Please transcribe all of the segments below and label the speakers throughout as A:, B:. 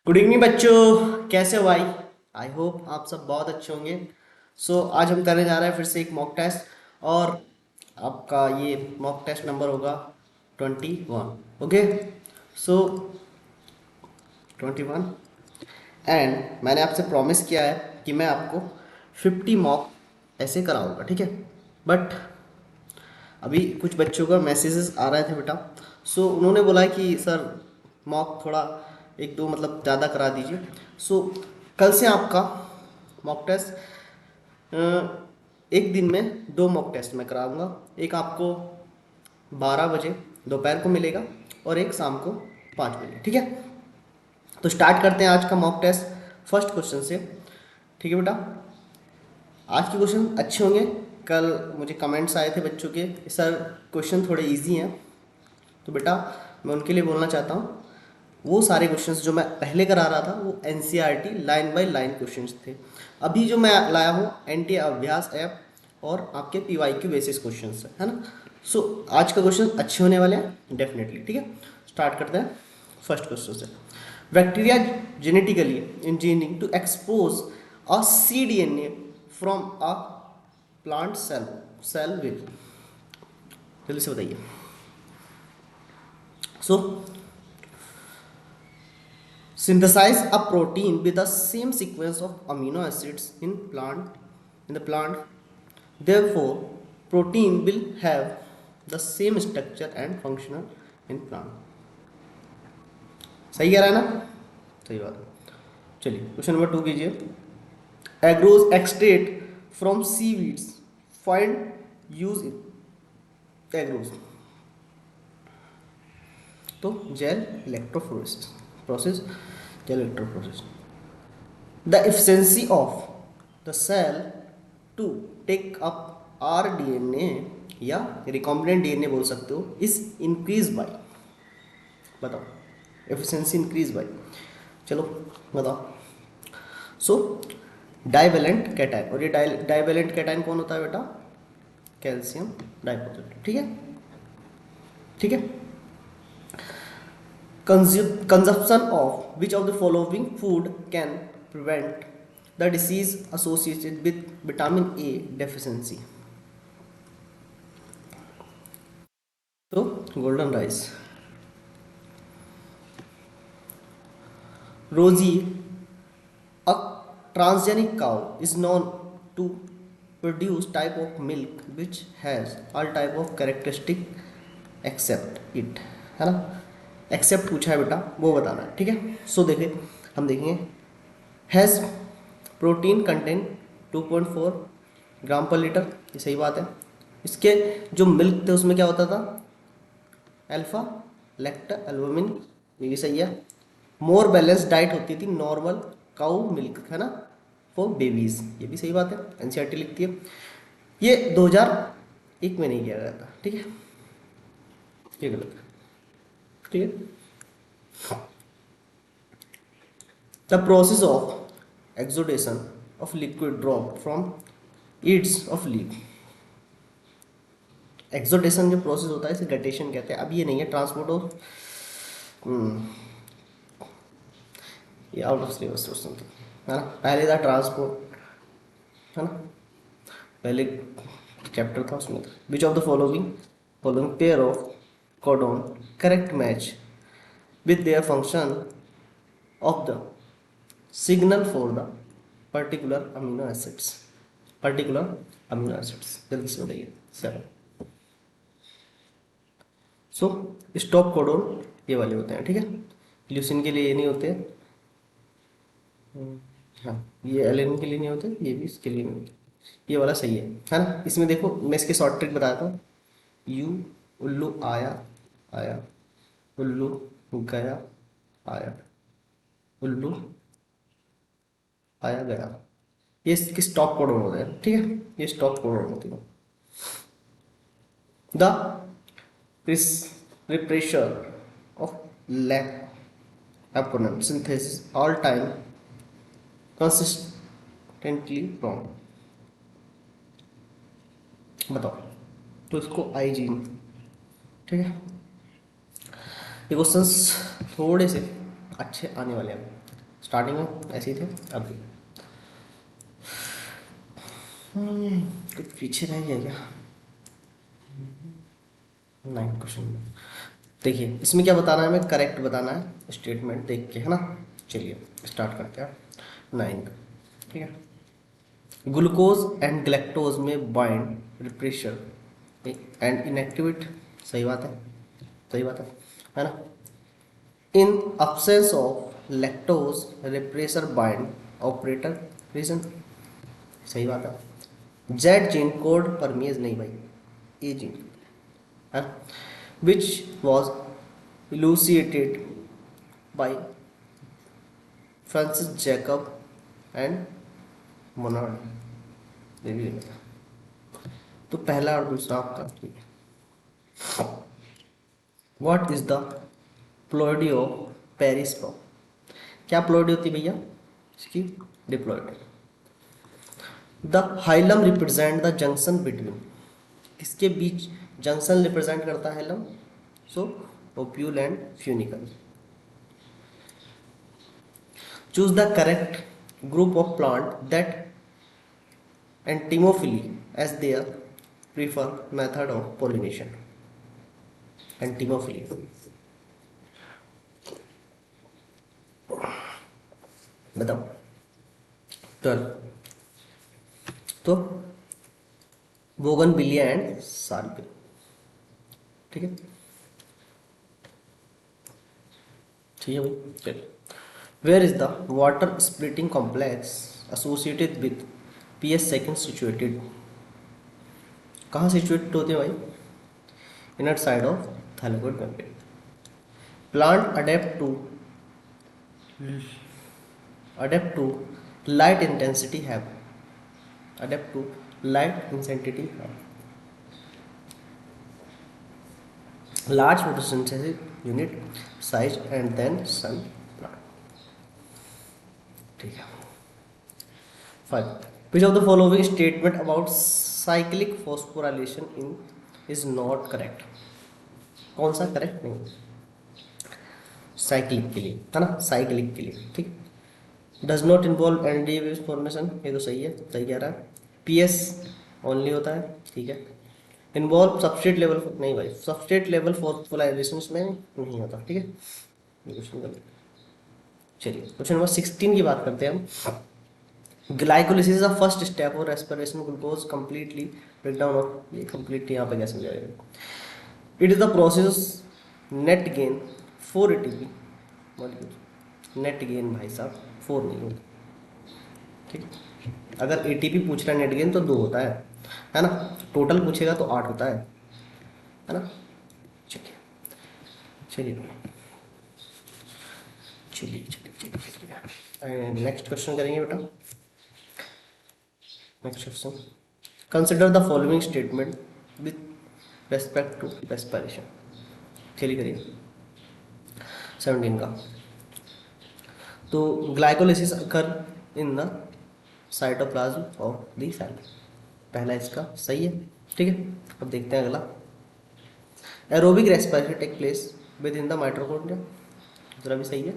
A: Good evening बच्चों, कैसे हो भाई। आई होप आप सब बहुत अच्छे होंगे। आज हम करने जा रहे हैं फिर से एक मॉक टेस्ट। और आपका ये मॉक टेस्ट नंबर होगा 21। ओके। सो 21। एंड मैंने आपसे प्रॉमिस किया है कि मैं आपको 50 मॉक ऐसे कराऊंगा, ठीक है। बट अभी कुछ बच्चों का मैसेजेस आ रहे थे बेटा। उन्होंने बोला कि सर मॉक थोड़ा एक दो मतलब ज़्यादा करा दीजिए। सो कल से आपका मॉक टेस्ट एक दिन में दो मॉक टेस्ट मैं कराऊंगा। एक आपको 12 बजे दोपहर को मिलेगा और एक शाम को 5 बजे, ठीक है। तो स्टार्ट करते हैं आज का मॉक टेस्ट फर्स्ट क्वेश्चन से। ठीक है बेटा, आज के क्वेश्चन अच्छे होंगे। कल मुझे कमेंट्स आए थे बच्चों के, सर क्वेश्चन थोड़े इजी हैं। तो बेटा मैं उनके लिए बोलना चाहता हूँ, वो सारे क्वेश्चंस जो मैं पहले करा रहा था वो NCERT line by line questions थे। अभी जो मैं लाया हूँ एनटी अभ्यास ऐप और आपके पीवाईक्यू बेसिस क्वेश्चंस है ना। आज का क्वेश्चन अच्छे होने वाले हैं डेफिनेटली, ठीक है। स्टार्ट करते हैं फर्स्ट क्वेश्चन से। Bacteria genetically engineering to expose a cDNA from a plant cell with, जल्दी से बताइए। सो synthesize a protein with the same sequence of amino acids in the plant. Therefore protein will have the same structure and functional in plant. सही कह रहा है ना, सही बात है। चलिए क्वेश्चन नंबर 2 कीजिए। Agarose extract from seaweeds find use in agarose. तो gel electrophoresis process, gel electrophoresis. The efficiency of the cell to take up rDNA या रिकॉम्बिनेंट डीएनए बोल सकते हो इस इंक्रीज बाय, बताओ एफिशिएंसी इंक्रीज बाय, चलो बताओ। सो डाइवेलेंट कैटायन, और ये डाइवेलेंट कैटायन कौन होता है बेटा, कैल्शियम डाइऑक्साइड, ठीक है। ठीक है। Consumption of which of the following food can prevent the disease associated with vitamin A deficiency? तो गोल्डन राइस। रोजी, a transgenic cow is known to produce type of milk which has all type of characteristic except it, है ना। Accept पूछा है बेटा, वो बताना है, ठीक है। देखिए हम देखेंगे हैज़ प्रोटीन कंटेंट 2.4 ग्राम पर लीटर, ये सही बात है। इसके जो मिल्क थे उसमें क्या होता था, अल्फा लैक्टा एल्बुमिन, ये भी सही है। मोर बैलेंस डाइट होती थी नॉर्मल काउ मिल्क, है ना, फॉर बेबीज, ये भी सही बात है, एनसीईआरटी लिखती है। ये 2001 में नहीं किया गया था, ठीक है, ये गलत है, ठीक है। The process of exudation of liquid drop from edges of leaf. Exudation जो प्रोसेस होता है इसे गटेशन कहते हैं। अब ये नहीं है ट्रांसपोर्ट ऑफ, ये आउट ऑफ सिलेबस क्वेश्चन था, है ना। पहले था ट्रांसपोर्ट, है ना, पहले चैप्टर था उसमें था। विच of the following pair of codon correct match with their function of the signal for the particular amino acids, particular amino acids, जल्दी से बताइए। 7। स्टॉप कोडोन ये वाले होते हैं, ठीक है। ल्यूसिन के लिए ये नहीं होते, हाँ ये एलेनिन के लिए नहीं होते, ये भी इसके लिए नहीं होते, ये वाला सही है ना। इसमें देखो मैं इसकी शॉर्ट ट्रिक बताता हूँ। यू उल्लू आया आया, उल्लू गया आया, उल्लू आया गया, ये इसके स्टॉप कोडोन होते हैं, ठीक है, ये स्टॉप कोडोन होती है। The pressure of lactaponent synthesis all time consistently wrong, बताओ। तो इसको आईजीन, ठीक है। ये क्वेश्चंस थोड़े से अच्छे आने वाले हैं, स्टार्टिंग में ऐसे ही थे, अभी कुछ पीछे रह गया क्या? 9 क्वेश्चन। देखिए इसमें क्या बताना है, हमें करेक्ट बताना है स्टेटमेंट देख के, है ना। चलिए स्टार्ट करते हैं 9 का, ठीक है। ग्लूकोज एंड ग्लैक्टोज में बाइंड रिप्रेशर एंड इनएक्टिवेट, सही बात है, सही बात है ना। इन absence of lactose refresher bind operator region, सही बात है। जेड जीन कोड परमीज नहीं भाई, ए जीन है, which was elucidated by Francis Jacob and Monod, ये भी लिखा। तो पहला और दूसरा आपका, what is the ploidy of Paris law? क्या प्लॉइडी होती है भैया इसकी? Diploidy. The hilum represent the junction between, किसके बीच जंक्शन रिप्रेजेंट करता है hilum? So ovule and funicle. Choose the correct group of plant that entomophily as their prefer method of pollination. Entomophily बताओ 12। तो बोगनविलिया एंड साल्विया, ठीक है, ठीक है भाई। चलिए, where is the water splitting complex associated with PS second situated? कहाँ situated होते हैं भाई? Inner side of thylakoid membrane. Plant adapt to light intensity have, adapt to light intensity have large photosynthesis unit size and then sun plant, ठीक है। 5, which of the following statement about cyclic phosphorylation in is not correct? कौन सा correct नहीं? Cyclic के लिए है ना, cyclic के लिए, ठीक। Does not involve NDA formation, ये तो सही है, सही कह रहा है। पीएस ओनली होता है, ठीक है। इन्वॉल्व सबस्ट्रेट लेवल, नहीं भाई, सबस्ट्रेट लेवल फॉस्फोराइलेशन में नहीं होता, ठीक है। ये क्वेश्चन गलत। चलिए क्वेश्चन नंबर 16 की बात करते हैं हम। Glycolysis is the first step of respiration glucose completely breakdown of, ये कंप्लीटली यहाँ पे कैसे जाएगा? It is the process net gain 4 ATP molecule, net gain भाई साहब 4 नहीं होता, ठीक। अगर एटीपी पूछ रहा है नेट गेन तो 2 होता है ना। टोटल पूछेगा तो 8 होता है ना। चलिए चलिए चलिए चलिए चलिए नेक्स्ट क्वेश्चन करेंगे बेटा। Next question, consider the following statement with respect to respiration. चलिए करिए 17 का। तो glycolysis occur in the cytoplasm of the cell, पहला इसका सही है, ठीक है। अब देखते हैं अगला। Aerobic respiration take place within the mitochondria, दूसरा भी सही है।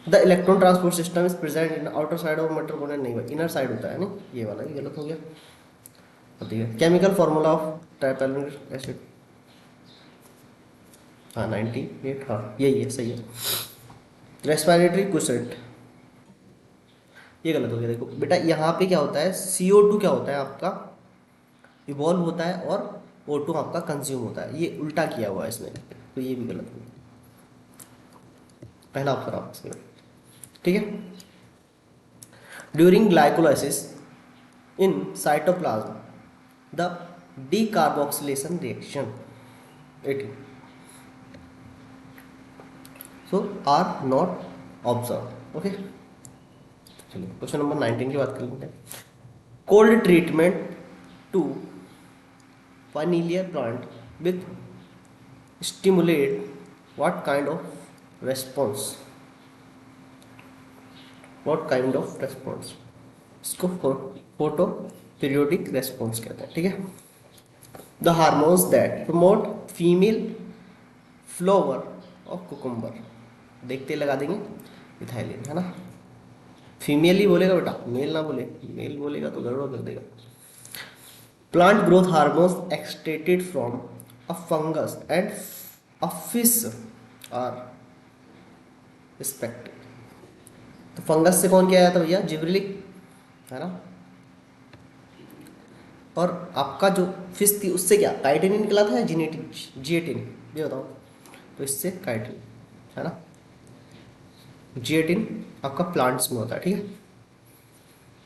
A: The electron transport system is present in outer side of mitochondria, नहीं भाई इनर साइड होता है ना, ये वाला भी गलत हो गया। अब देखिए केमिकल फॉर्मूला ऑफ ट्राइपेलोनिक एसिड, हाँ 98, हाँ यही है, सही है। रेस्पिरेटरी क्वोशेंट, ये गलत हो गया। देखो बेटा यहाँ पे क्या होता है, CO2 क्या होता है आपका, इवॉल्व होता है, और O2 आपका कंज्यूम होता है, ये उल्टा किया हुआ है इसमें, तो ये भी गलत हो गया। पहला ऑप्शन आपका सही, ठीक है। During glycolysis in cytoplasm the decarboxylation reaction 18 so are not observe, okay. चलिए क्वेश्चन नंबर 19 की बात कर लेते हैं। Cold treatment to vanillin plant with stimulate what kind of response, what kind of response, इसको फोटो पीरियोडिक रेस्पॉन्स कहते हैं, ठीक है। The hormones that promote female flower of cucumber, देखते लगा देंगे। इथाइलिन, है ना। फीमेल ही बोलेगा बेटा, मेल ना बोले, मेल बोलेगा तो गड़बड़ कर देगा। Plant growth hormones extracted from a fungus and a fish are respected. तो फंगस से कौन क्या आया था भैया, जिब्रेलिक, है ना। और आपका जो फिश थी उससे क्या काइटिन निकला था या जिनेटिन, जिएटिन, ये बताओ। तो इससे काइटिन, है ना। जिएटिन आपका प्लांट्स में होता है, ठीक है।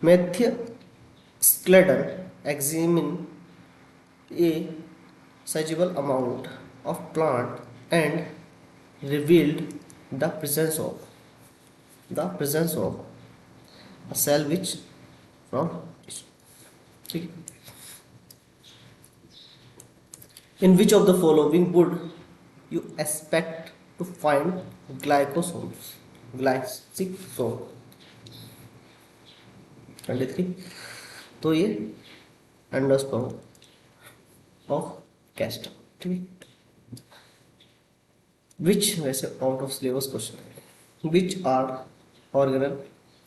A: मेथ्य Schleiden examine a sizable amount of plant and revealed the presence of a cell which from, ठीक है। In which of the following would you expect to find glycosomes, glycosome 23। तो ये एंडोस्पर्म ऑफ कैस्टर, ठीक है। विच, वैसे out of syllabus question है, which are organelle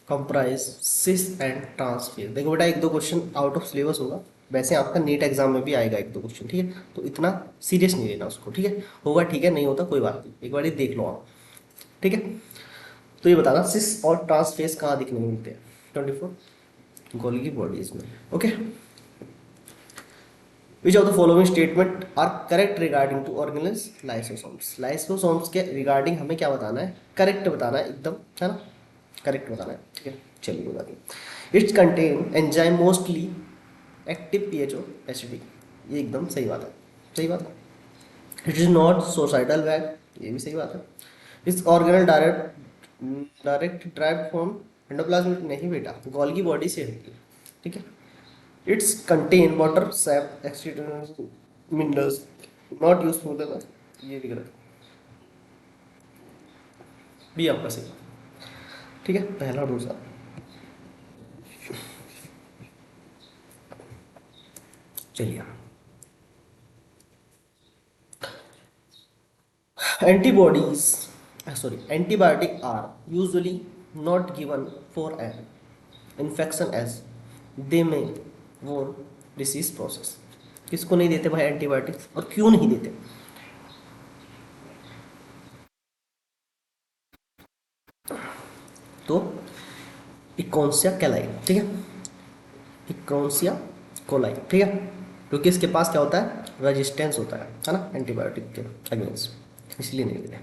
A: comprise cis and trans face. देखो बेटा एक दो क्वेश्चन आउट ऑफ सिलेबस होगा, वैसे आपका नीट एग्जाम में भी आएगा एक दो क्वेश्चन, ठीक है। तो इतना सीरियस नहीं लेना उसको, ठीक है। होगा ठीक है, नहीं होता कोई बात नहीं, एक बार देख लो आप, ठीक है। तो ये बताना सिस और ट्रांसफेज कहाँ दिखने को मिलते हैं, 24 गोल्गी बॉडीज में, okay. Which of the following statement are correct regarding to organelles lysosomes. Lysosomes के रिगार्डिंग हमें क्या बताना है, करेक्ट बताना है एकदम, है ना, करेक्ट बताना है, ठीक है। चलिए बता दिए। It's contain enzyme mostly active PHO acidic, ये एकदम सही बात है, सही बात है। It is not societal bag, ये भी सही बात है। इस organelle direct direct drive from endoplasm, नहीं बेटा, गोल्गी बॉडी से होती है, ठीक है। It's contain water SAP accident minerals not use for the, ये भी गलत, भी आपका सही, ठीक है। पहला और दूसरा। चलिए, antibodies, sorry, antibiotic are usually not given for an infection as they में वो डिसीज प्रोसेस। किसको नहीं देते भाई एंटीबायोटिक्स, और क्यों नहीं देते। तो इकोन्सिया कैलाई, ठीक है, इकोन्सिया कोलाई, ठीक है। क्योंकि इसके पास क्या होता है, रेजिस्टेंस होता है ना, एंटीबायोटिक के अगेंस्ट, इसलिए नहीं देते।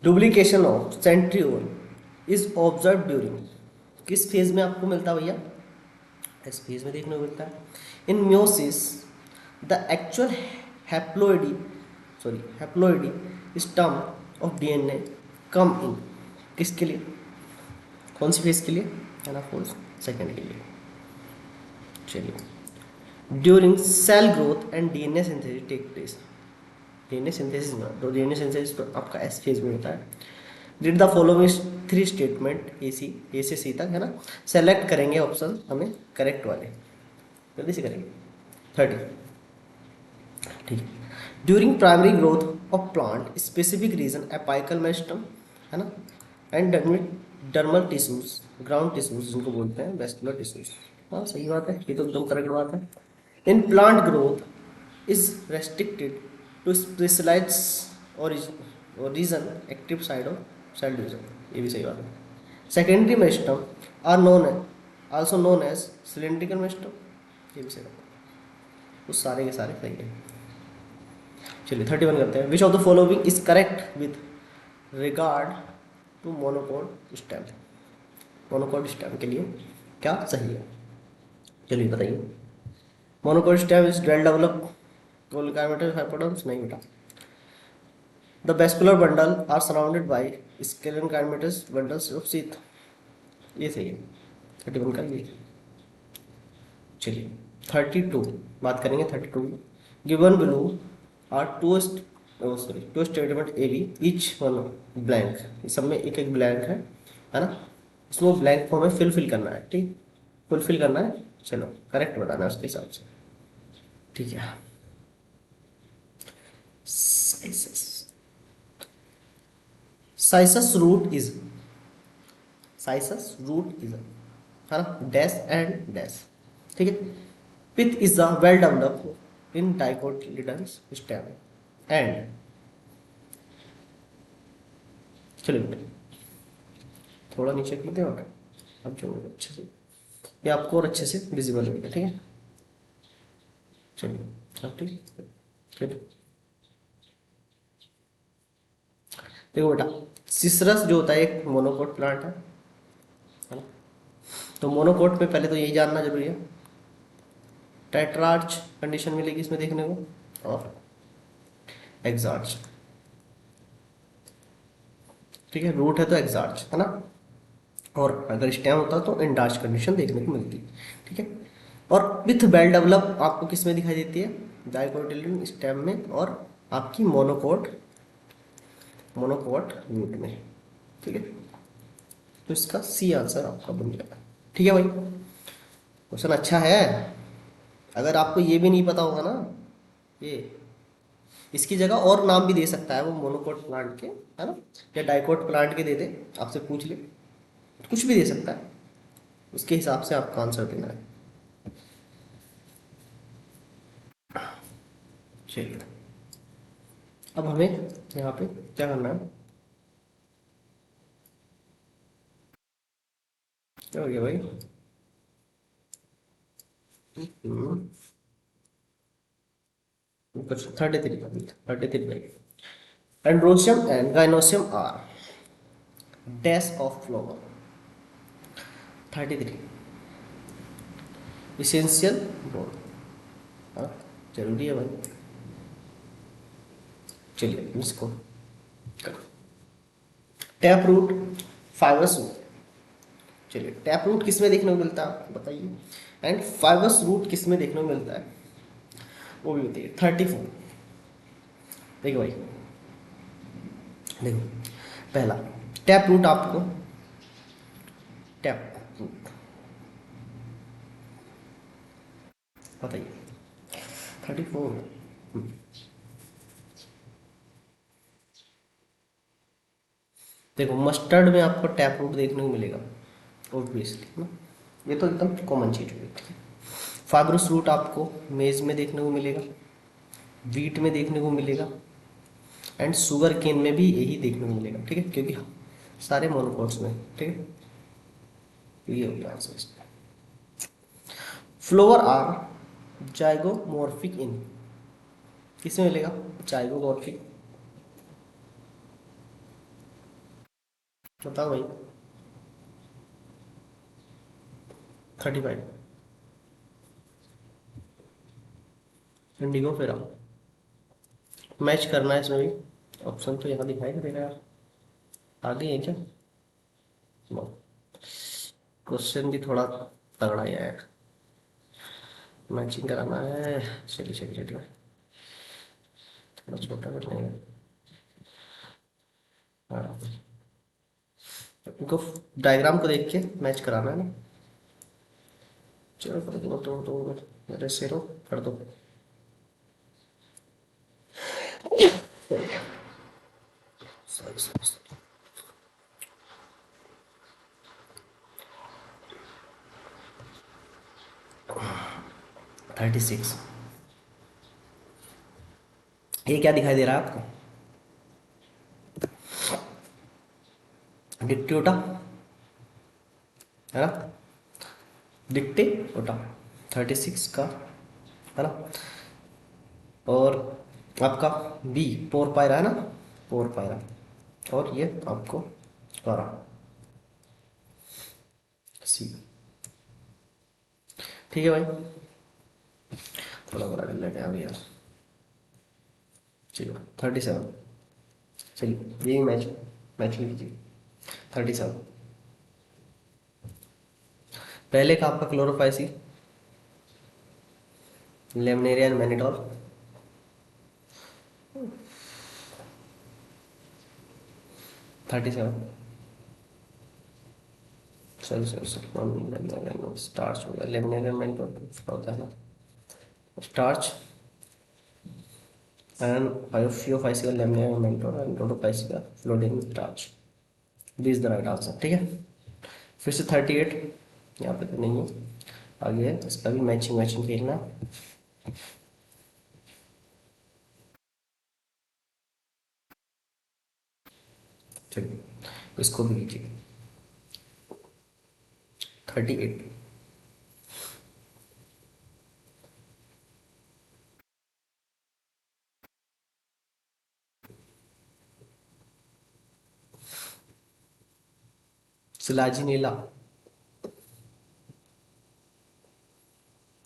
A: Duplication of centriole is observe during, किस फेज में आपको मिलता है भैया, इस फेज में देखने को मिलता है। In meiosis the actual haploidy, sorry haploidy stem of DNA come in, किसके लिए, कौन सी फेज के लिए, एनाफोज सेकेंड के लिए। चलिए, during cell growth and DNA synthesis take place, DNA synthesis में, तो डीएनए सिंथेसिस तो आपका एस फेज में होता है। Did the following three statement, A से सी तक, है ना। सेलेक्ट करेंगे ऑप्शन हमें करेक्ट वाले, जल्दी से करेंगे। 30, ठीक है। During primary growth of plant specific region apical meristem, है ना, and dermal tissues, ground tissues जिनको बोलते हैं, वेस्कुलर टिश्यूज, हाँ सही बात है, ये तो एकदम करेक्ट बात है। In plant growth is restricted to specialise और region active site of cell division, ये भी सही बात है। Secondary meristem are known also known as cylindrical meristem, ये भी सही बात है। तो सारे के सारे सही है। चलिए 31 करते हैं। Which of the following is correct with regard to monocot stem, monocot stem के लिए क्या सही है, चलिए बताइए। Monocot stem is well develop collenchymatous hypodermis, नहीं बेटा। The vascular bundle are surrounded by sclerenchymatous bundles of sheath, ये सही है, 31 का ये। चलिए 32 बात करेंगे, 32 given below are two sorry two statement A B each one blank, इस सब में एक एक ब्लैंक है ना, इसमें ब्लैंक को हमें फिल करना है, ठीक, फुलफिल करना है। चलो करेक्ट बताना है उसके हिसाब से, ठीक है। साइसस रूट इज साइसस रूट इज है ना, डैश एंड डैश, ठीक है। Pith is a well developed in dicotyledons stem and, चलिए बेटे थोड़ा नीचे कर दे, और अब जो अच्छे से ये आपको और अच्छे से विजिबल होगा, ठीक है। चलिए अब ठीक, फिर देखो बेटा, सिसरस जो होता है एक मोनोकोट प्लांट है ना। तो मोनोकोट में पहले तो यही जानना जरूरी है, टेट्रार्च कंडीशन मिलेगी इसमें देखने को, और एग्जार्च, ठीक है। रूट है तो एग्जार्च है ना, और अगर स्टेम होता तो इंडार्च कंडीशन देखने को मिलती, ठीक है। और विथ बेल डेवलप आपको किस में दिखाई देती है, डाइकोटिलिडन स्टेम में, और आपकी मोनोकोट मोनोकोट रूट में, ठीक है। तो इसका सी आंसर आपका बन जाएगा, ठीक है भाई। क्वेश्चन अच्छा है। अगर आपको ये भी नहीं पता होगा ना, ये इसकी जगह और नाम भी दे सकता है वो मोनोकोट प्लांट के, है ना, या डाइकोट प्लांट के दे दे, आपसे पूछ ले, कुछ भी दे सकता है, उसके हिसाब से आपका आंसर देना है। चलिए अब हमें यहाँ पे क्या करना है, क्या हो गया भाई, कुछ 33 भाई। Androecium and gynoecium are dash of flower, 33 essential board, हाँ जरूरी है भाई। चलिए इसको करो, टैप रूट, फाइबरस रूट। चलिए टैप रूट किस में देखने को मिलता है आपको बताइए, एंड फाइबरस रूट किस में देखने को मिलता है वो भी बताइए। 34, देखो भाई, देखो पहला टैप रूट आपको, टैप रूट बताइए 34। देखो मस्टर्ड में आपको टैप रूट देखने को मिलेगा ऑब्वियसली ना, ये तो एकदम कॉमन चीज है, ठीक है। फाइब्रस रूट आपको मेज में देखने को मिलेगा, वीट में देखने को मिलेगा, एंड शुगर केन में भी यही देखने को मिलेगा, ठीक है, क्योंकि सारे मोनोकोट्स में, ठीक है। तो ये हो गया आंसर इसका। फ्लोवर आर जाइगोमॉर्फिक इन, किसमें मिलेगा जाइगोमॉर्फिक, बताओ भाई। 35 इंडिगो, फिर मैच करना है इसमें भी, ऑप्शन तो यहाँ दिखाई दे रहा है, आगे है क्या, क्वेश्चन भी थोड़ा तगड़ा ही है, मैचिंग कराना है। चलिए चलिए चलिए, थोड़ा छोटा कर लेंगे, हाँ इनको डायग्राम को देख के मैच कराना है ना। चलो कर दो, मेरे सिरों कर दो। 36, ये क्या दिखाई दे रहा है आपको, डिक्टियोटा है ना, डिक्टियोटा 36 का, है ना। और आपका बी पोर पायरा है ना, पोर पायरा, और ये आपको करा सी, ठीक है भाई। थोड़ा बड़ा कर लेते हैं अभी यार, चलो 37, चलिए ये मैच मैच लीजिए। 37 पहले का आपका chlorophyceae, laminarin mannitol, 37, sorry sorry sorry starch हो गया, लेमनेरियन मैनिटोल होता है ना, starch and phaeophyceae laminarin mannitol and rhodophyceae floating starch, this is the right answer, ठीक है। फिर से 38, यहाँ पे तो नहीं है, आगे है, इसका भी मैचिंग मैचिंग खेलना। चलिए इसको भी लीजिए 38। सिलाजी नीला,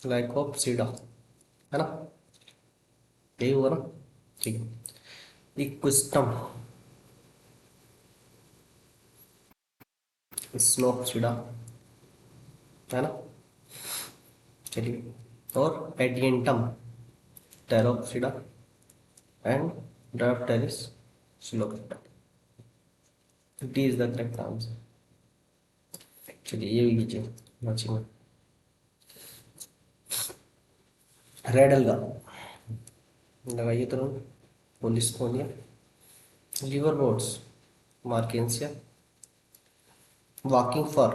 A: लाइकोप्सिडा, है ना, यही हुआ ना। ठीक है, इक्विस्टम, स्नोप्सिडा, है ना। चलिए, और adiantum, pteropsida and dryopteris psilopsida. D is the correct answer. चलिए ये भी लीजिए मैचिंग। रेड अलगा लगाइए तुरंत, polysiphonia, liverworts, marchantia, walking fern,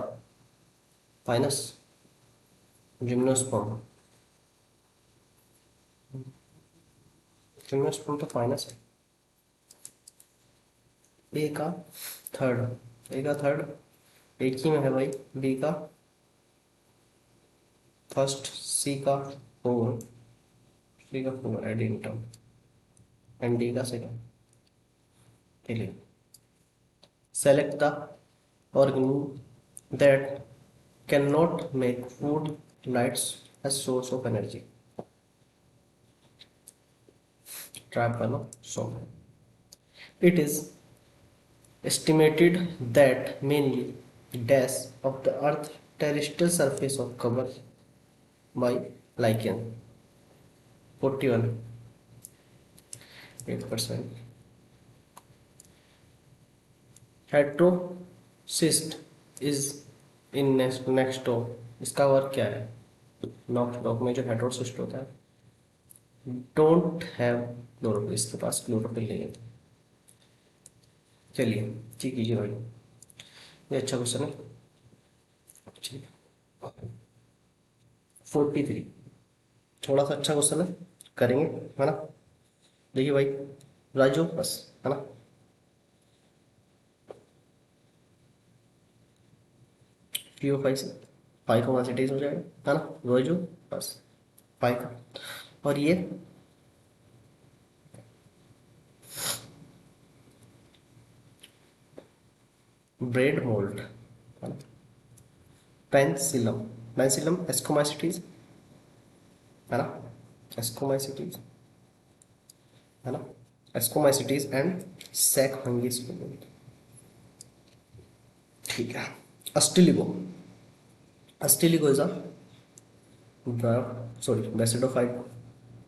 A: pinus, gymnosperm. Gymnosperm तो पाइनस है। ए का थर्ड, ए का थर्ड एक ही में है भाई, बी का फर्स्ट, सी का फोर, सी का फोर एडिंटम, एंड डी का सेकंड। चलिए, select the organism that can not make food lights as source of energy. Trypanosome. It is estimated that mainly dash of the Earth's terrestrial surface of covered by lichen. 41, 8%. Heterocyst is in next door. इसका work क्या है? Knock में जो heterocyst होता है don't have chlorophyll, इसके पास chlorophyll नहीं है। चलिए ठीक कीजिए भाई, ये अच्छा क्वेश्चन है। ठीक है, 43, थोड़ा सा अच्छा क्वेश्चन है, करेंगे, है ना। देखिए भाई, राजू बस, है ना। पीओ फाइव से फाइव का सिटीज हो जाएगा, है ना, राजू बस फाइव का। और ये ब्रेड मोल्ड, है ना, पेंसिलम, पेंसिलम एस्कोमाइसिटीज, है ना, एस्कोमाइसिटीज, है ना, एस्कोमाइसिटीज एंड सैक फंगिस। ठीक है, अस्टिलिगो, अस्टिलिगो is a sorry बेसिडोफाइट,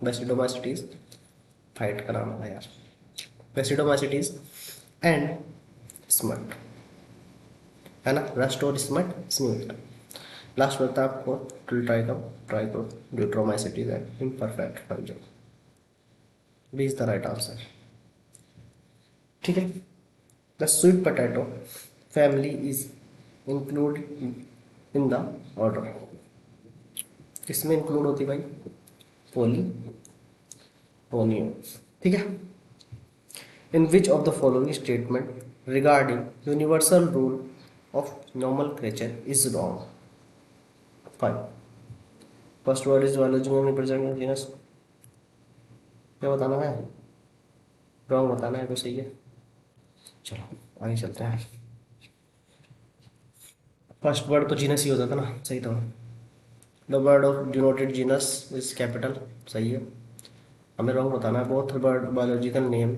A: basidiomycetes, fight का नाम है यार, बेसिडोमाइसिटीज एंड स्मट, है ना, रस्ट और स्मट स्मूथ। लास्ट बता आपको tricho deuteromycetes and imperfect fungal. B is the right answer. ठीक है, the sweet potato family is include in the order, किसमें इंक्लूड होती है भाई? पोली ओनियो। ठीक है, in which of the following statement regarding universal rule of nomenclature is wrong? 5. First word is biological representative genus, क्या बताना है? रॉन्ग बताना है तो सही है। चलो आगे चलते हैं। फर्स्ट वर्ड तो जीनस ही होता था ना, सही था। The word of denoted genus is capital, सही है। हमें रॉन्ग बताना है। Both word biological name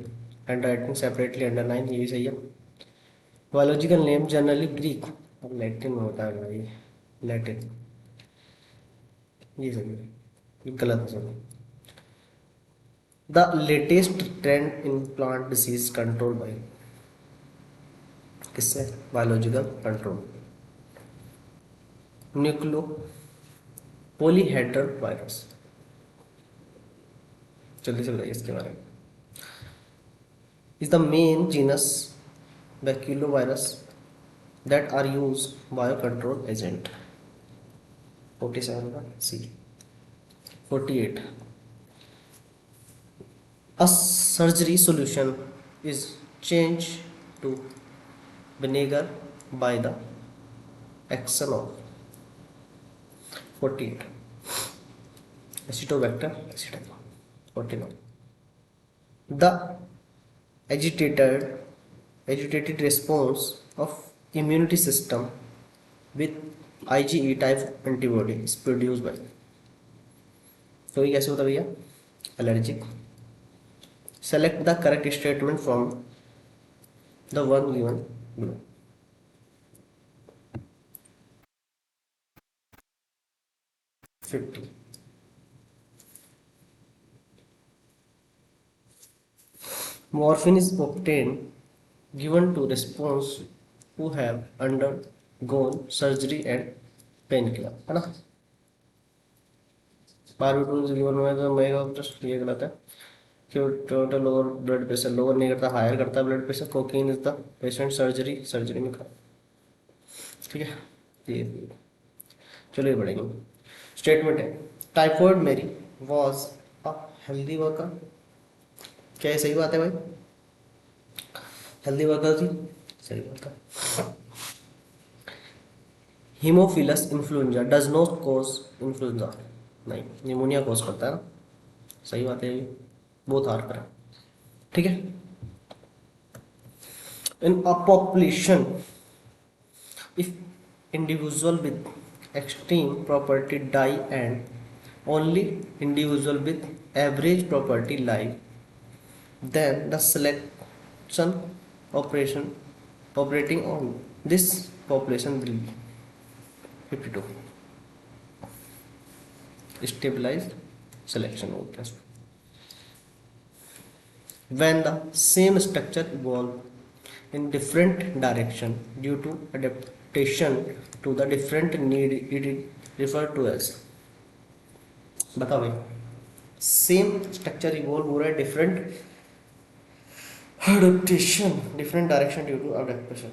A: and writing separately underline, ये भी सही है। बायोलॉजिकल नेम जनरली ग्रीक और लैटिन में होता है भाई, लैटिन, ये सही है, गलत है sir. The latest trend in plant disease control by, किससे? Biological control. Nucleo polyhedral virus, जल्दी से बताइए इसके बारे में। Is the main genus baculovirus, that are used biocontrol agent. 47 का C. 48. A surgery solution is changed to vinegar by the action of 48. Acetobacter acetylene. 49. The agitated agitated response of immunity system with IgE type antibody is produced by. तो ये कैसे होता है भैया? Allergic. Select the correct statement from the one given below. Fifty. Morphine is obtained given to response who have undergone surgery and painkiller, है ना. बारबीटून given में तो मैं जस्ट ये गलत है कि total lower blood pressure lower नहीं करता, हायर करता है blood pressure. Cocaine is the patient surgery में खा. ठीक है, ये चलो ये बढ़ेंगे. स्टेटमेंट है टाइफॉइड मेरी वॉज अ हेल्दी वर्कर. क्या ये सही बात है भाई? हेल्दी वर्कर थी, सही बात है. Haemophilus influenza does not cause influenza. नहीं, निमोनिया कॉज करता है ना. सही बात है, ये बहुत हार पर है. ठीक है. In a population if individual with extreme property die and only individual with average property live, then the selection operation operating on this population will be 52. Stabilized selection operations. When the same structure evolve in different direction due to adaptation to the different need, it is referred to as. बताओ भाई, same structure evolve हो रहा है different adaptation different direction due to adaptation,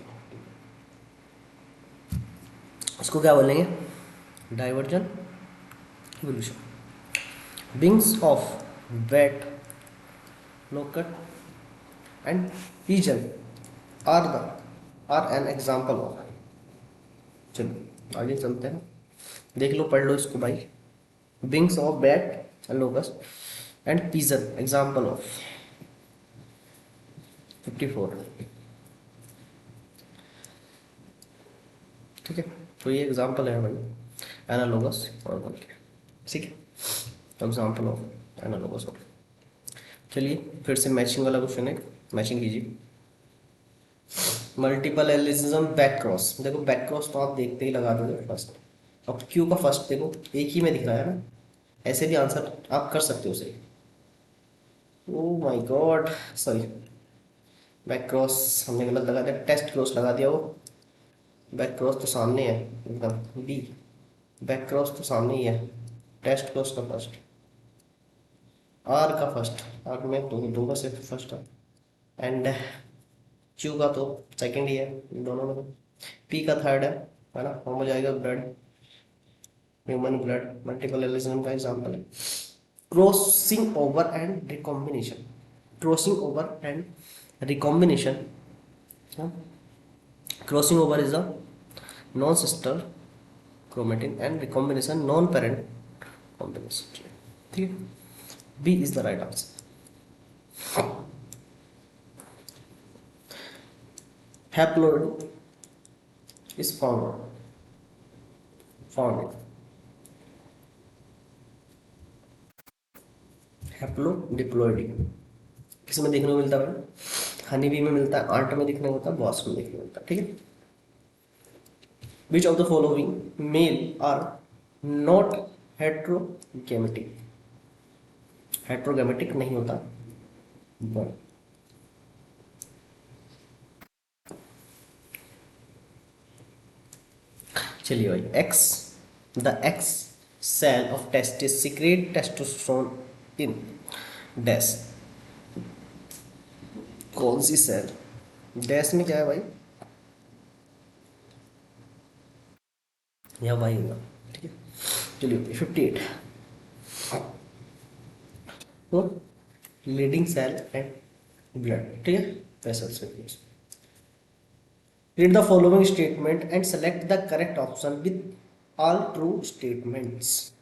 A: इसको क्या बोलेंगे? Divergent evolution. Wings of bat, locust and pigeon are an example of. चलो आगे चलते हैं, देख लो पढ़ लो इसको भाई. Wings of bat and locust and pigeon example of. 54. ठीक है, तो ये एग्जाम्पल है भाई एनालोगस और मोलिक्यूलर. ठीक है, एग्जाम्पल ऑफ एनालोगस और. चलिए फिर से मैचिंग वाला क्वेश्चन है, मैचिंग कीजिए. Multiple allelism back cross. देखो बैक क्रॉस तो आप देखते ही लगा दोगे फर्स्ट. अब क्यू का फर्स्ट देखो एक ही में दिख रहा है ना, ऐसे भी आंसर आप कर सकते हो सही. Oh my God, sorry, back cross हमने गलत लगा दिया, टेस्ट क्रॉस लगा दिया. वो बैक क्रॉस तो सामने है एकदम, बी. बैक क्रॉस तो सामने ही है, टेस्ट क्रॉस का फर्स्ट, आर का फर्स्ट, आर में दो का सिर्फ फर्स्ट है, एंड क्यू का तो सेकंड ही है दोनों में. पी का थर्ड है ना. फॉर्म हो जाएगा blood, human blood. Multiple allelism का एग्जांपल है. Crossing over and recombination. Crossing over and recombination. Crossing over is a non sister chromatin and recombination non parent combination. ठीक है, B is the right answer. Haploid is found in haplodiploidy. किस में देखने को मिलता है? Honey bee में मिलता है, आंट में देखने को मिलता है, बॉस में देखने को मिलता है. ठीक है. Which of the following male are not heterogametic. Heterogametic नहीं होता. चलिए भाई, X the X cell of testis secrete testosterone in dash. कौन सी सेल? डैश में क्या है भाई? या वाई होगा, ठीक है। चलिए 58, तो लीडिंग सेल एंड ब्लड, ठीक है, वेसल्स के बीच। Read the following statement and select the correct option with all true statements.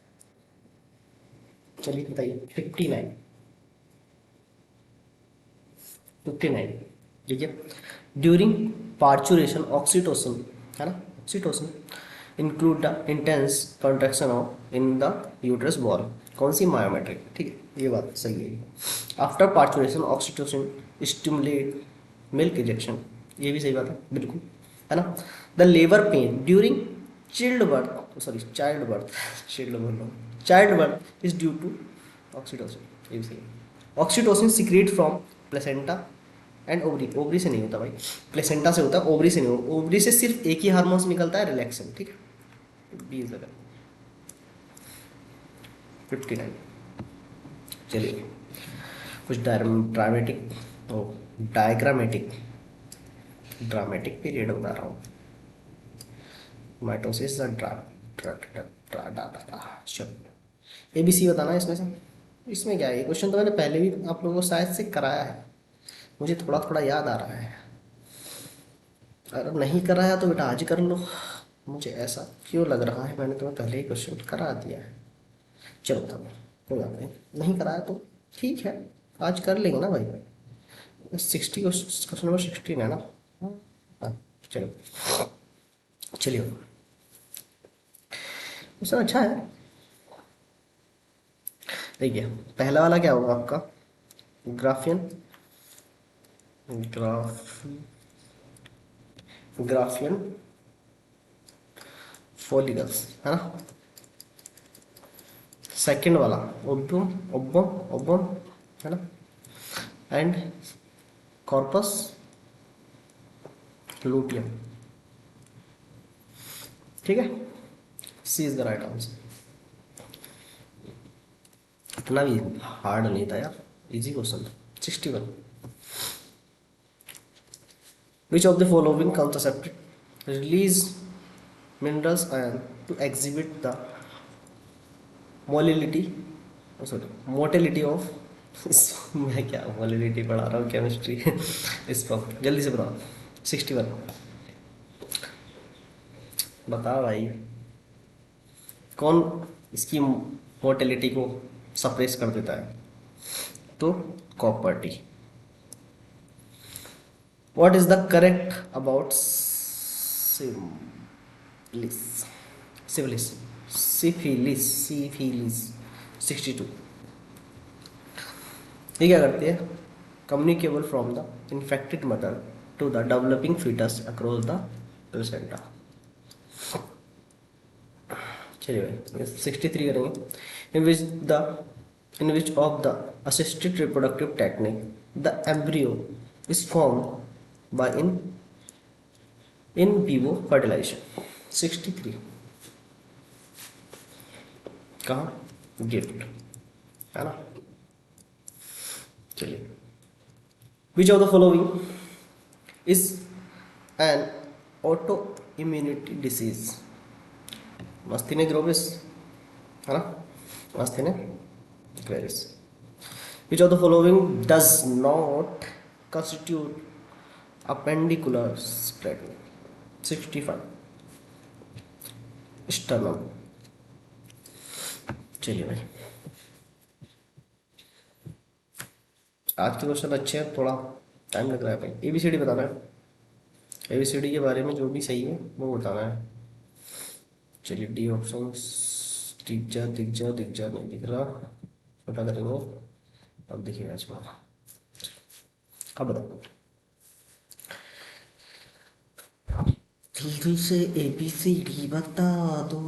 A: चलिए बताइए 59, 59, ठीक है। ड्यूरिंग पार्चुरेशन ऑक्सीटोसिन, है ना, oxytocin include the intense contraction of in the uterus wall. कौन सी, मायोमेट्रिक, ठीक है, ये बात सही है। After parturition oxytocin stimulate milk ejection, ये भी सही बात है, बिल्कुल, है ना। The labour pain during chilled birth, sorry child birth, chilled बोल रहा हूँ, child birth is due to oxytocin, ये भी सही है। Oxytocin secrete from placenta and ovary, ovary से नहीं होता भाई, प्लेसेंटा से होता है, ओवरी से नहीं होता। ओवरी से सिर्फ एक ही हार्मोन्स निकलता है, रिलैक्सन, ठीक है। B is 59। चलिए कुछ dramatic oh diagrammatic, dramatic period बता रहा हूँ। माइटोसिस ए बी सी बताना है इसमें से। इसमें क्या है, ये क्वेश्चन तो मैंने पहले भी आप लोगों को शायद से कराया है, मुझे थोड़ा थोड़ा याद आ रहा है। अगर नहीं कराया तो बेटा आज कर लो, मुझे ऐसा क्यों लग रहा है मैंने तुम्हें पहले ही क्वेश्चन करा दिया है। चलो तब कोई बात नहीं, नहीं कराया तो ठीक है, आज कर लेंगे ना भाई। 60 क्वेश्चन नंबर 16 है ना। हाँ चलो, चलिए क्वेश्चन अच्छा है। देखिए पहला वाला क्या होगा आपका, ग्राफियन, ग्राफ ग्राफियन फॉलिकल्स, है ना। सेकंड वाला ओब्बम, ओब्बम, ओब्बम, है ना, एंड कॉर्पस लूटियम, ठीक है। सी इज द राइट आंसर। इतना भी हार्ड नहीं था यार, इजी क्वेश्चन था। 61, विच of the following contraceptive release minerals ion to exhibit the molality, sorry mortality of मैं क्या मोलिलिटी पढ़ा रहा हूँ, केमिस्ट्री इस पर जल्दी से बताओ। 61, बताओ भाई, कौन इसकी मोटेलिटी को सप्रेस कर देता है, तो copper T. What is the correct about syphilis, syphilis, syphilis, syphilis. 62, ये क्या करती है, communicable from the infected mother to the developing foetus across the placenta. चलिए भाई 63 करेंगे। In which of the assisted reproductive technique the embryo is form by in vivo fertilisation. 63, कहाँ, GIFT, है ना। चलिए which of the following is an auto immunity disease. Myasthenia gravis, है ना, मस्तीने gravis. Which of the following does not constitute appendicular stratum। 65, sternum। चलिए भाई आज के क्वेश्चन अच्छे हैं, थोड़ा टाइम लग रहा है भाई। एबीसीडी बताना है, एबीसीडी के बारे में जो भी सही है वो बताना है। चलिए डी ऑप्शन, दिख जा दिख जा दिख जा, नहीं दिख रहा, छोटा करेंगे, अब दिखेगा इसमें। अब बताओ, जल्दी से एबीसीडी बता दो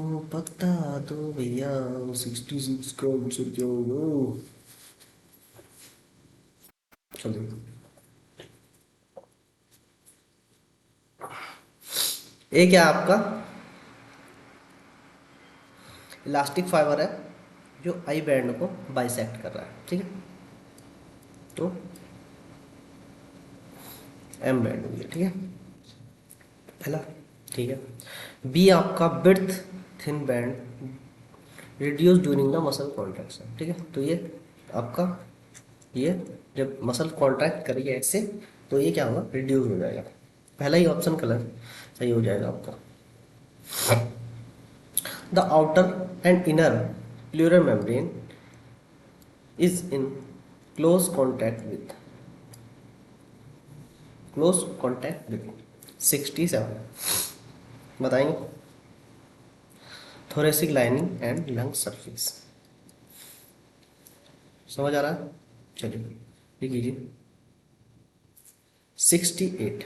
A: भैया। 66 का आंसर क्या होगा, चलिए ये क्या आपका इलास्टिक फाइबर है जो आई बैंड को बाइसेक्ट कर रहा है, ठीक है, तो एम बैंड हो गया, ठीक है पहला, ठीक है। बी आपका breadth thin band reduce during the muscle contraction. ठीक है, तो ये आपका ये जब मसल कॉन्ट्रैक्ट करेगी ऐसे तो ये क्या होगा, रिड्यूस हो जाएगा। पहला ही ऑप्शन कलर सही हो जाएगा आपका। The outer and inner pleural membrane is in close contact with 67 बताएंगे। Thoracic lining and lung surface, समझ आ रहा है? चलिए लिख लीजिए 68।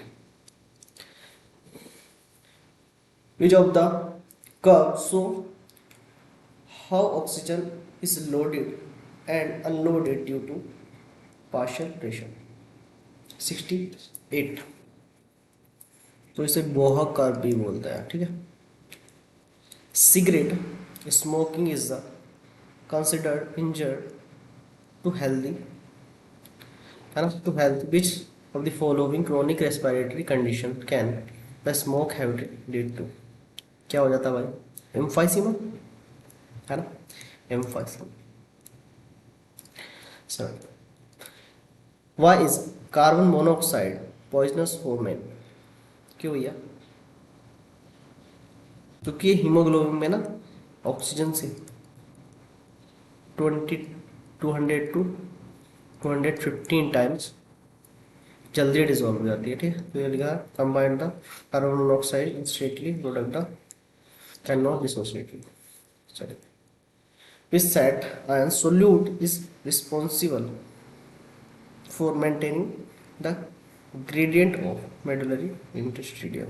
A: Which of the curves show how oxygen is loaded and unloaded due to partial pressure? 68। तो इसे बोहा कर्व भी बोलते हैं। ठीक है, cigarette smoking is the considered injured to healthy, है no, to health. Which of the following chronic respiratory condition can the smoke habit lead to? क्या हो जाता है भाई? एम्फाइसीमा, है ना, emphysema. Sir, why is carbon monoxide poisonous for man? क्यों भैया? क्योंकि हीमोग्लोबिन में ना ऑक्सीजन से 200 टू 215 टाइम्स जल्दी डिजोल्व हो जाती है। ठीक है, तो ये लिखा है combined the carbon monoxide instantly product the can not dissociate. चलिए, which sat ion solute is responsible for maintaining the gradient of medullary interstitium?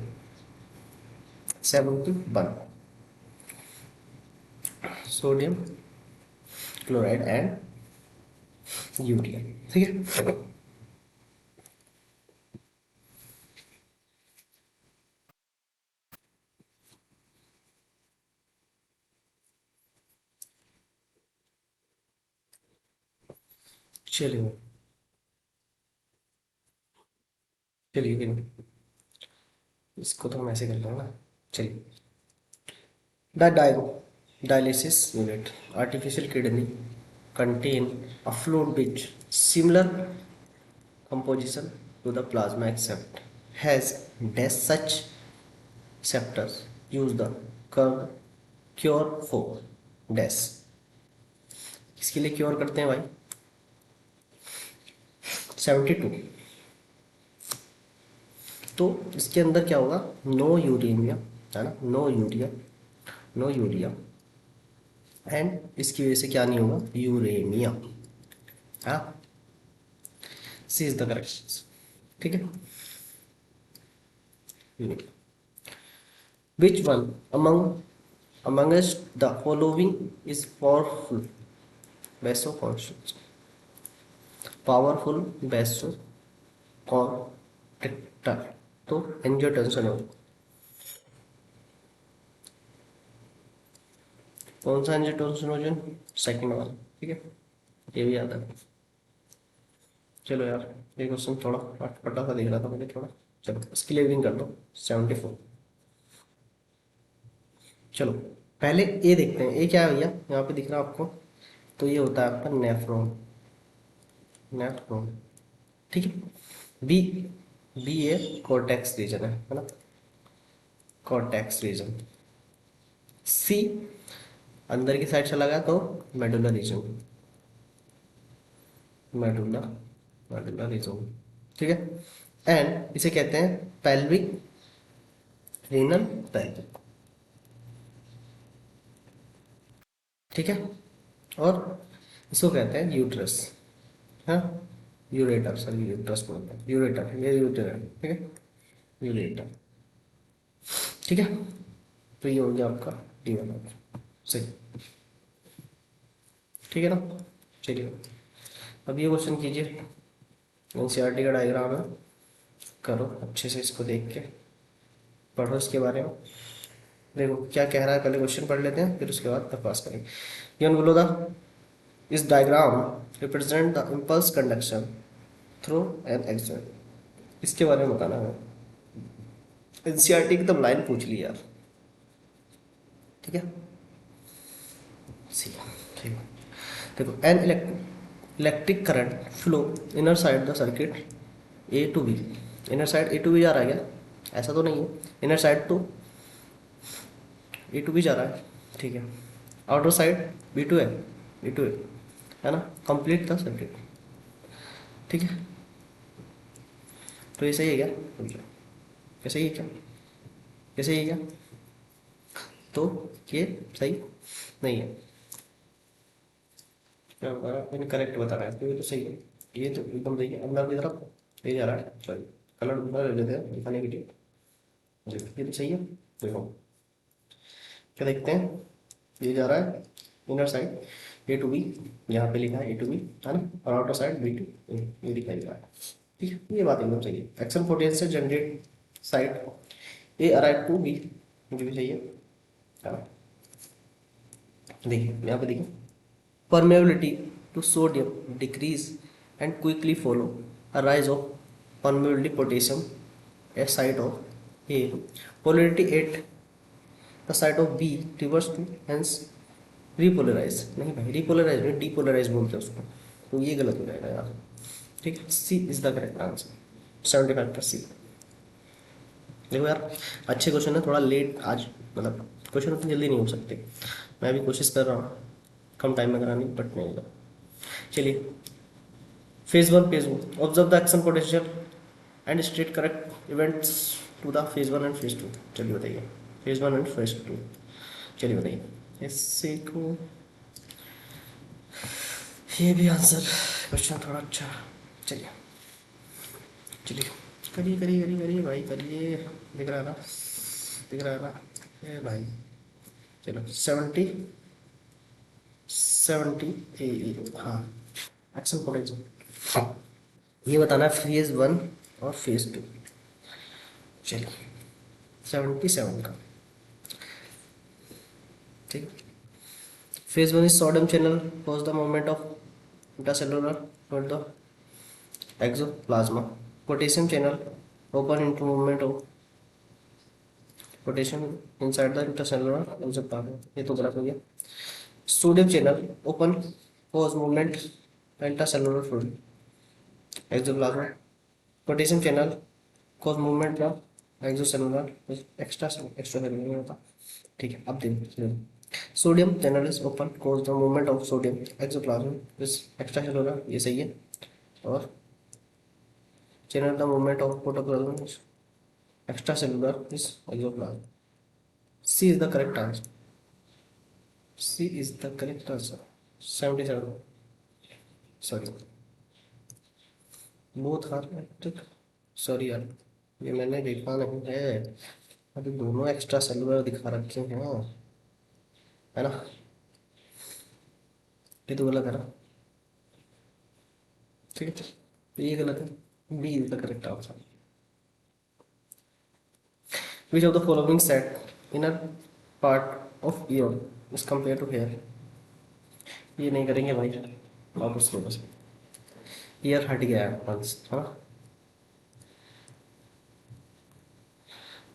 A: 71 sodium chloride and urea. ठीक है, चलिए चलिए इसको तो हम ऐसे कर लेंगे ना। चलिए, the dialysis unit artificial kidney contain a fluid which similar composition to the plasma except has dash such receptors use the curve cure for dash। इसके लिए क्योर करते हैं भाई 72। तो इसके अंदर क्या होगा, नो यूरेनिया, है ना, no urea, no urea and इसकी वजह से क्या नहीं होगा, यूरेनिया। हाँ, सी इज द करेक्ट। ठीक है, which one amongst the following is powerful vasoconstriction? Powerful vasoconstrictor तो एंजियोटेंसिन हो। कौन सा एंजियोटेंसिनोजन? सेकंड वाला। ठीक है, ये भी याद है। चलो यार, ये क्वेश्चन थोड़ा अटपटा सा दिख रहा था मुझे थोड़ा। चलो इसकी रीडिंग कर दो 74। चलो पहले ए देखते हैं, ए क्या है भैया, यहाँ पे दिख रहा है आपको? तो ये होता है आपका नेफ्रॉन, नेफ्रॉन। ठीक है, बी, बी ए कॉर्टेक्स रीजन है ना, कॉर्टेक्स रीजन। सी अंदर की साइड चला गया तो medulla reason, medulla, medulla reason. ठीक है, एंड इसे कहते हैं पेल्विक, रीनल पेल्विक। ठीक है, और इसको कहते हैं यूट्रस, हाँ, यूरेटर, सॉरी यूट्रस बोलते हैं, यूरेटर, ये यूरेटर है। ठीक है, यूरेटर। ठीक है, तो ये हो गया आपका डी वाला सही। ठीक है ना, चलिए अब ये क्वेश्चन कीजिए। एनसीईआरटी का डायग्राम है, करो अच्छे से, इसको देख के पढ़ो इसके बारे में। देखो क्या कह रहा है, पहले क्वेश्चन पढ़ लेते हैं फिर उसके बाद तपास करेंगे। ये बोलो द इस diagram represent the impulse conduction through an action. इसके बारे में बताना है। एनसीईआरटी की एकदम लाइन पूछ ली यार। ठीक है, सी, ठीक है। देखो, an electric current flow inner side the circuit A to B. Inner side A to B जा रहा है क्या? ऐसा तो नहीं है, इनर साइड तो ए टू बी जा रहा है, ठीक है। आउटर साइड बी टू है, बी टू है ना, कंप्लीट द सर्किट, ठीक है। तो ये सही है क्या? कैसे ही है क्या? कैसे ही है क्या? तो ये सही नहीं है, क्या इनकरेक्ट बता रहा है, तो ये तो सही है, ये तो एकदम सही है, अंदर की तरफ ये जा रहा है, सॉरी कलर दूसरा ले लेते हैं दिखाने के लिए। देखो ये तो सही है, देखो क्या देखते हैं, ये जा रहा है inner side A to B, यहाँ पे लिखा है ए टू बी, है ना, और आउटर साइड बी टू, ये दिखाई दे रहा है, ठीक है, ये बात एकदम सही है। Action potential generate side A arrive to B, मुझे भी चाहिए, है ना। देखिए यहाँ पे देखिए, permeability to sodium decrease and quickly follow a rise of permeability potassium at site of A. Polarity at the site of B reverse to hence repolarize, नहीं भाई repolarize नहीं, depolarize बोलते हैं उसको, तो ये गलत हो जाएगा यार, ठीक है। सी इज द करेक्ट आंसर, 75%। देखो यार, अच्छे क्वेश्चन है, थोड़ा लेट आज, मतलब क्वेश्चन उतनी जल्दी नहीं हो सकते, मैं भी कोशिश कर रहा हूँ कम टाइम में कराने की, बट नहीं होगा। चलिए, phase one, phase one observe the action potential and state correct events to the phase one and phase two. चलिए बताइए, phase one and phase two, चलिए बताइए इससे को, ये भी आंसर क्वेश्चन थोड़ा अच्छा, चलिए चलिए, करिए करिए करिए करिए भाई करिए, दिख रहा है ना, दिख रहा है ना, ये भाई, चलो 70 हाँ, एक्शन पोटेंशियल ये बताना है फेज वन और फेज टू। चलिए 77 का, ठीक। Phase one is sodium channel cause the movement of intracellular toward the exoplasma. Potassium channel open into movement of potassium inside the intracellular exoplasm, ये तो गलत हो गया। Sodium channel open cause movement intracellular fluid exoplasm. Potassium channel cause movement of exocellular extra extra नहीं होता, ठीक है। अब देखिए, sodium channel is open cause the movement of sodium exoplasm is extracellular, ये सही है। और channel the movement of protoplasm is extracellular is exoplasm, C is the correct answer, C is the correct answer, 77, sorry both are electric, sorry यार ये मैंने देखा नहीं है, अभी दोनों एक्स्ट्रा सेलुलर दिखा रखे हैं, है ना, ये तो गलत है ना, ठीक है, तो ये गलत है, B is the correct answer. Which of the following set inner part of ear is compare to hair, ये नहीं करेंगे भाई, वापस लो बस, ईयर हट गया है वंस, है ना,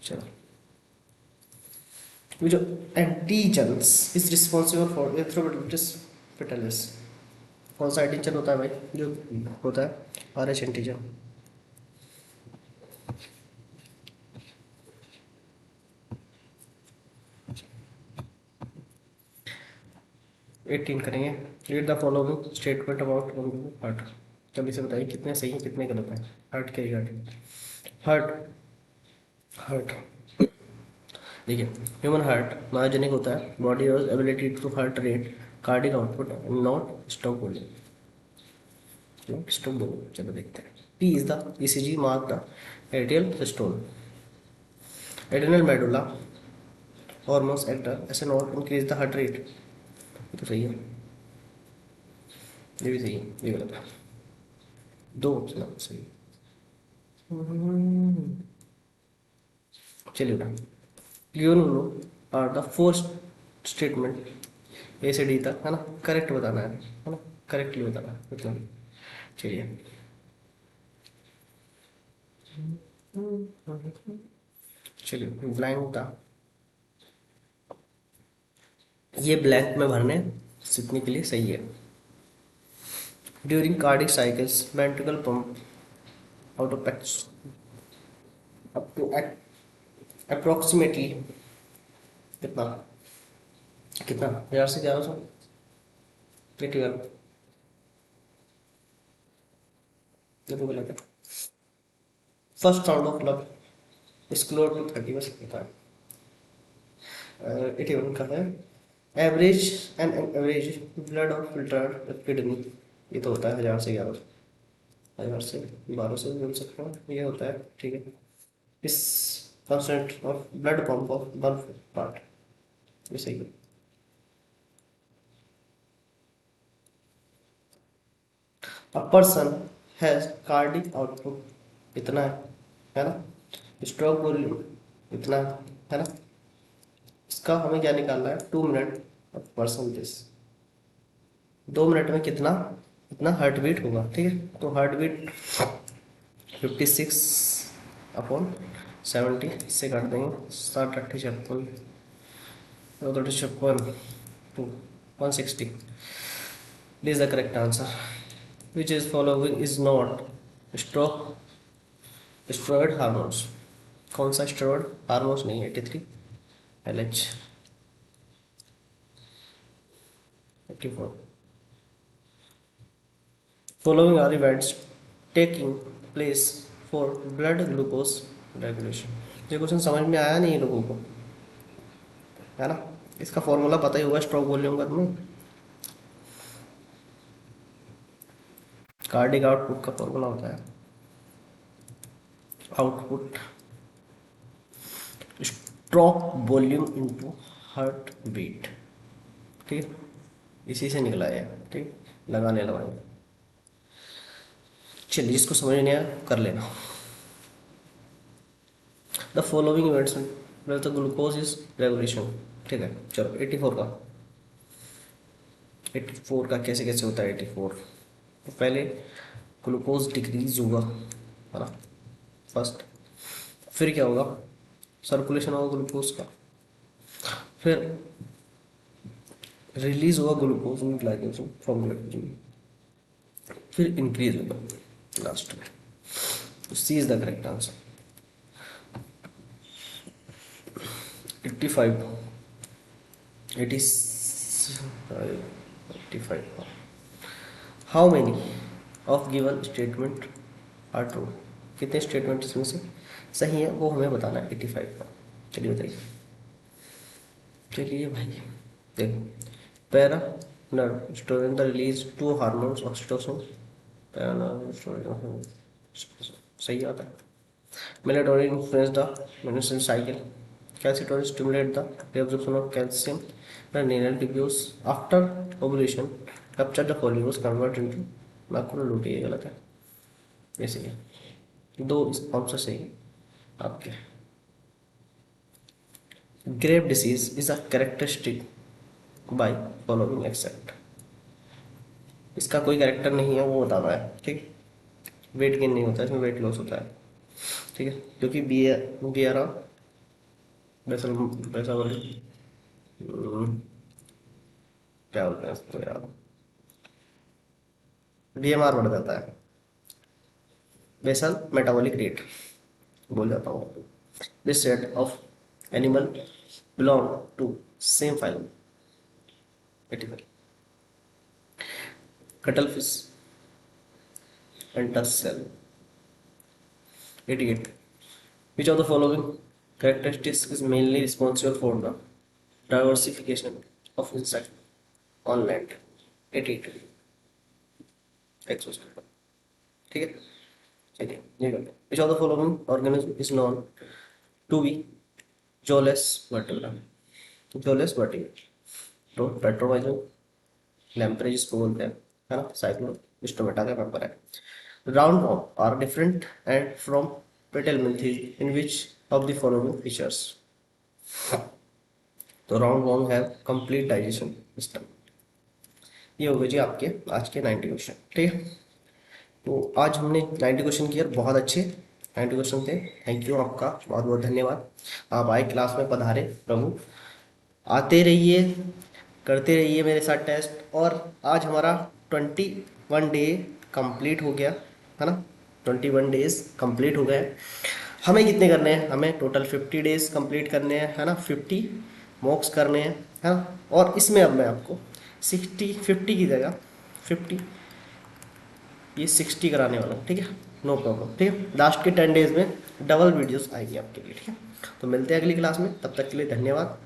A: चलो। विच एंटीजन्स इज रिस्पॉन्सिबल फॉर एरिथ्रोपोइटिस पिटालिस, कौन सा एंटीजन होता है भाई जो होता है आर एच एंटीजन, 18 करेंगे। Read the following statement about heart, जल्दी से बताइए कितने सही हैं कितने गलत हैं हार्ट के रिगार्डिंग। हार्ट, हार्ट देखिए, ह्यूमन हार्ट मायोजेनिक होता है, बॉडी और ability to heart rate cardiac output not stop बोलिए, नॉट स्टॉप बोलो, चलो देखते हैं। P is the ECG mark the atrial systole, adrenal medulla hormones actor ऐसे not increase the heart rate, ये तो सही है, ये भी सही है, ये गलत है, दो ऑप्शन सही है। चलिए उठा, लियोनो are the four statement A से डी तक, है ना, करेक्ट बताना है ना, करेक्टली बताना है मतलब, चलिए। चलिए ब्लैंक था, ये ब्लैंक में भरने सीखने के लिए सही है। During cardiac cycles ventricle pump out of packs up to approximately कितना कितना 1000 से 1100 ट्वेंटी ये तो गलत है। फर्स्ट राउंड ऑफ लब स्क्लोर टू 30 बस होता है। 81 का है एवरेज एंड एवरेज ब्लड और फिल्टर किडनी, ये तो होता है 1000 से 1100 1000 से 1200 बोल सकते हैं, ये होता है ठीक है। इस percent of blood pump of one part, ये सही है। A person has cardiac output इतना है ना, स्ट्रोक वॉल्यूम इतना है ना, इसका हमें क्या निकालना है 2 मिनट परसेंटेज, 2 मिनट में कितना इतना हार्ट बीट होगा ठीक है। तो हार्ट बीट 56/70 से काट देंगे, 60 80 56 to 160, this is the correct answer. Which is following is not stroke steroid hormones, कौन सा स्टेरॉयड हार्मोन्स नहीं है 83 LH 84। Following are events taking place for blood glucose regulation। ये क्वेश्चन समझ में आया नहीं लोगों को, है ना। इसका फॉर्मूला पता ही होगा स्ट्रोक वॉल्यूम का तुम्हें, कार्डिक आउटपुट का फॉर्मूला होता है output stroke volume into heart beat, ठीक है, इसी से निकला है ठीक, लगाने लगाएंगे। चलिए जिसको समझ नहीं आया कर लेना। द फॉलोइंग इवेंट्स में द ग्लूकोज इज रेगुलेशन, ठीक है। चलो 84 का कैसे कैसे होता है 84। तो पहले ग्लूकोज डिक्रीज होगा है ना फर्स्ट, फिर क्या होगा सर्कुलेशन होगा ग्लूकोज का, फिर रिलीज होगा ग्लूकोज ग्लाइकोजन फ्रॉम ग्लाइकोजन, फिर इंक्रीज होगा लास्ट में। तो C is the correct answer. 85 85 how many of given statement are true, कितने स्टेटमेंट इसमें से सही है वो हमें बताना है 85 का। चलिए बताइए, चलिए भाई देखो, para nerve storage the release to hormones oxytocin, para nerve storage सही आता है। Melatonin influence the menstrual cycle, calcitonin stimulate the reabsorption of calcium the renal tubules after ovulation capture the follicles convert into macrolute, ये गलत है, ये सही है। दो इस आंसर सही है आपके। Grave disease is a characteristic by following except, इसका कोई कैरेक्टर नहीं है वो बताना है ठीक। वेट गेन नहीं होता है इसमें, वेट लॉस होता है ठीक है, क्योंकि बी आर वैसा वैसा बोले क्या बोलते हैं इसको यार, BMR बढ़ जाता है, बेसल मेटाबॉलिक रेट बोल जाता हूँ। This set of animal belong to same phylum 85 cuttlefish and tusk shell 88 which of the following characteristics is mainly responsible for the diversification of insect on land 88 exoskeleton, ठीक है। चलिए ये करते हैं, which of the following organism is known to be jawless vertebra, jawless vertebrate, तो petromyzon lamprey जिसको बोलते हैं है ना, साइक्लोन स्टोमेटा का मेंबर है। Round worm are different and from platyhelminthes in which of the following features, तो round worm have complete digestion system. ये हो गए जी आपके आज के 90 क्वेश्चन, ठीक है। तो आज हमने 90 क्वेश्चन किए, बहुत अच्छे 90 क्वेश्चन थे। थैंक यू आपका बहुत बहुत धन्यवाद, आप आए क्लास में पधारे, प्रभु आते रहिए, करते रहिए मेरे साथ टेस्ट। और आज हमारा 21 डे कंप्लीट हो गया है ना, 21 डेज कंप्लीट हो गए। हमें कितने करने हैं, हमें टोटल 50 डेज कंप्लीट करने हैं है ना, 50 मॉक्स करने हैं है ना। और इसमें अब मैं आपको 50 की जगह 50 ये 60 कराने वाला हूँ, ठीक है, नो प्रॉब्लम। ठीक है, लास्ट के 10 डेज में डबल वीडियोस आएगी आपके लिए। ठीक है, तो मिलते हैं अगली क्लास में, तब तक के लिए धन्यवाद।